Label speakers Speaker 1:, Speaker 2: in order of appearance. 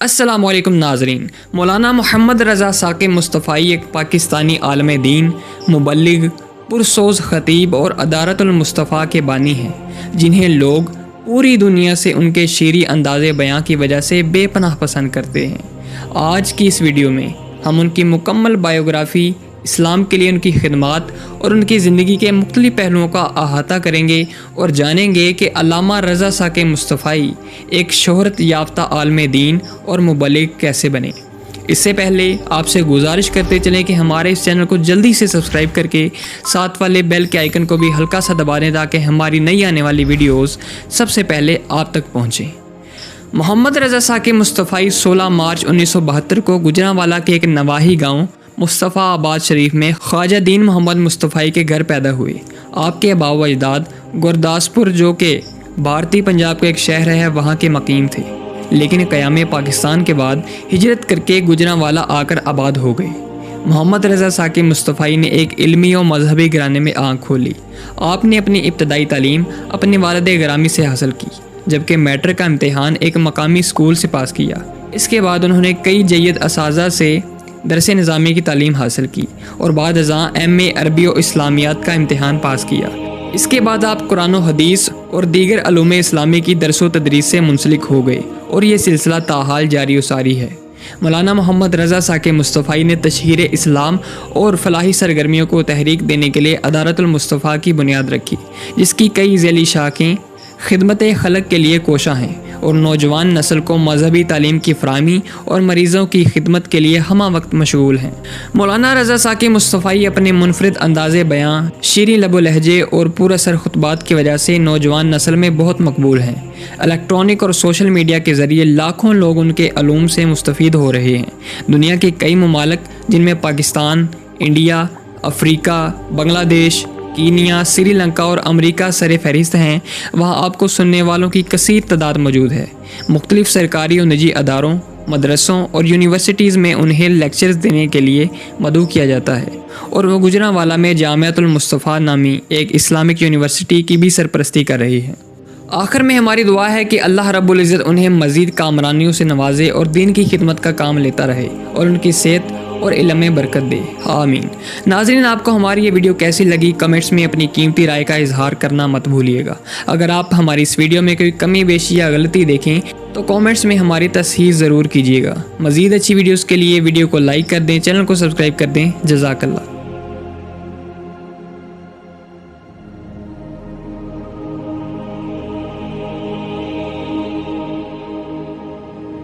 Speaker 1: السلام علیکم ناظرین، مولانا محمد رضا ساکِ مصطفائی ایک پاکستانی عالم دین، مبلغ، پرسوز خطیب اور ادارت المصطفیٰ کے بانی ہیں، جنہیں لوگ پوری دنیا سے ان کے شیریں انداز بیاں کی وجہ سے بے پناہ پسند کرتے ہیں۔ آج کی اس ویڈیو میں ہم ان کی مکمل بائیوگرافی، اسلام کے لیے ان کی خدمات اور ان کی زندگی کے مختلف پہلوؤں کا احاطہ کریں گے اور جانیں گے کہ علامہ رضا ساکِ مصطفائی ایک شہرت یافتہ عالم دین اور مبلغ کیسے بنے۔ اس سے پہلے آپ سے گزارش کرتے چلیں کہ ہمارے اس چینل کو جلدی سے سبسکرائب کر کے ساتھ والے بیل کے آئیکن کو بھی ہلکا سا دبا دیں تاکہ ہماری نئی آنے والی ویڈیوز سب سے پہلے آپ تک پہنچیں۔ محمد رضا ساکِ مصطفائی 16 مارچ 1972 کو گجرانوالہ کے ایک نواحی گاؤں مصطفیٰ آباد شریف میں خواجہ دین محمد مصطفائی کے گھر پیدا ہوئے۔ آپ کے آباء و اجداد گورداسپور، جو کہ بھارتی پنجاب کا ایک شہر ہے، وہاں کے مقیم تھے، لیکن قیام پاکستان کے بعد ہجرت کر کے گجرانوالہ آ کر آباد ہو گئے۔ محمد رضا ساکِ مصطفائی نے ایک علمی و مذہبی گھرانے میں آنکھ کھولی۔ آپ نے اپنی ابتدائی تعلیم اپنے والد گرامی سے حاصل کی، جبکہ میٹرک کا امتحان ایک مقامی اسکول سے پاس کیا۔ اس کے بعد انہوں نے کئی جید اساتذہ سے درس نظامی کی تعلیم حاصل کی اور بعد ازاں ایم اے عربی و اسلامیات کا امتحان پاس کیا۔ اس کے بعد آپ قرآن و حدیث اور دیگر علوم اسلامی کی درس و تدریس سے منسلک ہو گئے اور یہ سلسلہ تاحال جاری و ساری ہے۔ مولانا محمد رضا ساکِ مصطفائی نے تشہیر اسلام اور فلاحی سرگرمیوں کو تحریک دینے کے لیے ادارت المصطفیٰ کی بنیاد رکھی، جس کی کئی ذیلی شاخیں خدمت خلق کے لیے کوشاں ہیں اور نوجوان نسل کو مذہبی تعلیم کی فراہمی اور مریضوں کی خدمت کے لیے ہمہ وقت مشغول ہیں۔ مولانا رضا ساکِ مصطفائی اپنے منفرد انداز بیاں، شیریں لب و لہجے اور پر اثر خطبات کی وجہ سے نوجوان نسل میں بہت مقبول ہیں۔ الیکٹرانک اور سوشل میڈیا کے ذریعے لاکھوں لوگ ان کے علوم سے مستفید ہو رہے ہیں۔ دنیا کے کئی ممالک، جن میں پاکستان، انڈیا، افریقہ، بنگلہ دیش، کینیا، سری لنکا اور امریکہ سر فہرست ہیں، وہاں آپ کو سننے والوں کی کثیر تعداد موجود ہے۔ مختلف سرکاری اور نجی اداروں، مدرسوں اور یونیورسٹیز میں انہیں لیکچرز دینے کے لیے مدعو کیا جاتا ہے، اور وہ گجرانوالہ میں جامعۃ المصطفیٰ نامی ایک اسلامک یونیورسٹی کی بھی سرپرستی کر رہی ہے۔ آخر میں ہماری دعا ہے کہ اللہ رب العزت انہیں مزید کامرانیوں سے نوازے اور دین کی خدمت کا کام لیتا رہے اور ان کی صحت اور علم میں برکت دے، آمین۔ ناظرین، آپ کو ہماری یہ ویڈیو کیسی لگی؟ کمنٹس میں اپنی قیمتی رائے کا اظہار کرنا مت بھولیے گا۔ اگر آپ ہماری اس ویڈیو میں کوئی کمی بیشی یا غلطی دیکھیں تو کامنٹس میں ہماری تصحیح ضرور کیجیے گا۔ مزید اچھی ویڈیوز کے لیے ویڈیو کو لائک کر دیں، چینل کو سبسکرائب کر دیں۔ جزاک اللہ۔